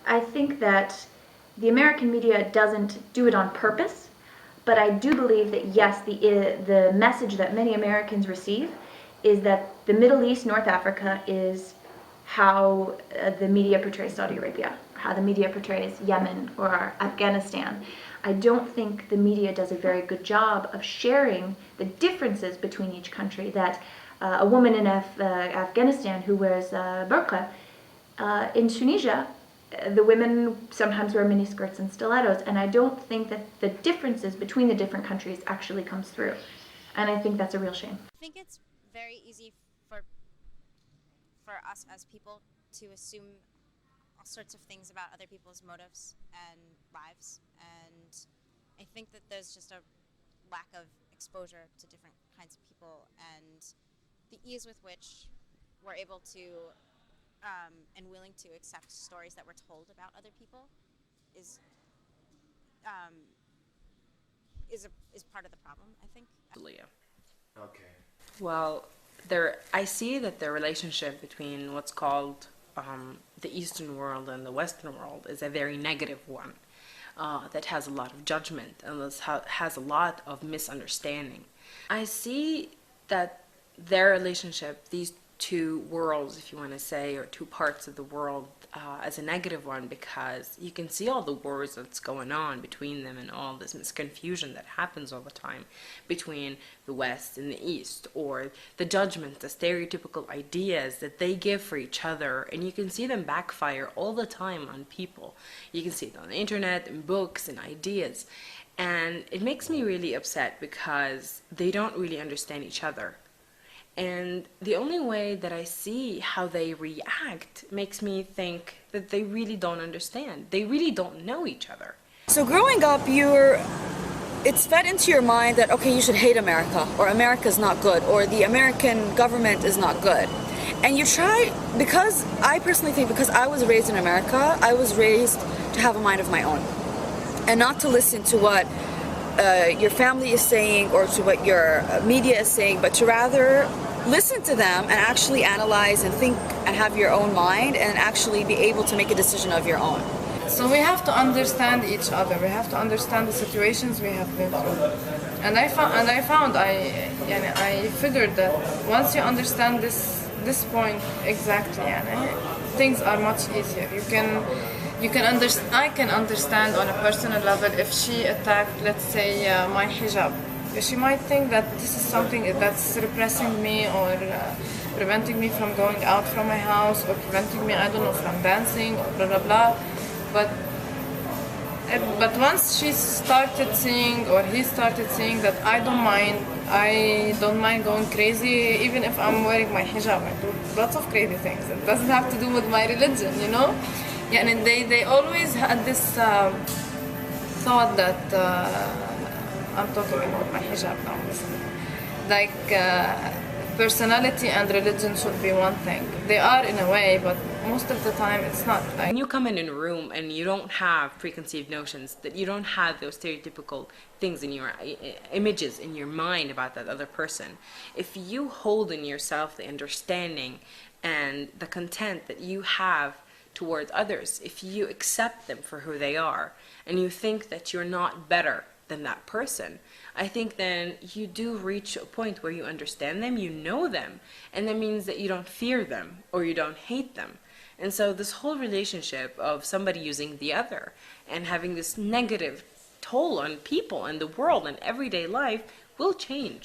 I think that the American media doesn't do it on purpose, but I do believe that yes, the message that many Americans receive is that the Middle East, North Africa, is how the media portrays Saudi Arabia, how the media portrays Yemen or Afghanistan. I don't think the media does a very good job of sharing the differences between each country, that a woman in Afghanistan who wears burqa, in Tunisia, the women sometimes wear miniskirts and stilettos, and I don't think that the differences between the different countries actually comes through. And I think that's a real shame. I think it's very easy for us as people to assume all sorts of things about other people's motives and lives, and I think that there's just a lack of exposure to different kinds of people, and the ease with which we're able to and willing to accept stories that we're told about other people is um, is part of the problem, I think. Soliya. Okay. Well, I see that the relationship between what's called the Eastern world and the Western world is a very negative one that has a lot of judgment and has a lot of misunderstanding. I see that their relationship, these two worlds, if you want to say, or two parts of the world, as a negative one, because you can see all the wars that's going on between them and all this misconfusion that happens all the time between the West and the East, or the judgment, the stereotypical ideas that they give for each other, and you can see them backfire all the time on people. You can see it on the internet, in books, and ideas, and it makes me really upset because they don't really understand each other. And the only way that I see how they react makes me think that they really don't understand. They really don't know each other. So growing up, it's fed into your mind that, okay, you should hate America, or America's not good, or the American government is not good. And you try, because I personally think because I was raised in America, I was raised to have a mind of my own. And not to listen to what your family is saying or to what your media is saying, but to rather listen to them and actually analyze and think and have your own mind and actually be able to make a decision of your own. So we have to understand each other. We have to understand the situations we have been through. And I figured that once you understand this point exactly, things are much easier. I can understand on a personal level if she attacked, let's say, my hijab. She might think that this is something that's repressing me or preventing me from going out from my house or preventing me, I don't know, from dancing or blah blah blah. But once she started seeing or he started seeing that I don't mind going crazy even if I'm wearing my hijab. I do lots of crazy things. It doesn't have to do with my religion, you know. Yeah, and they always had this thought that I'm talking about my hijab now. Like personality and religion should be one thing. They are in a way, but most of the time it's not. Like, when you come in a room and you don't have preconceived notions, that you don't have those stereotypical things in your images in your mind about that other person, if you hold in yourself the understanding and the content that you have towards others, if you accept them for who they are and you think that you're not better than that person, I think then you do reach a point where you understand them, you know them, and that means that you don't fear them or you don't hate them. And so this whole relationship of somebody using the other and having this negative toll on people and the world and everyday life will change.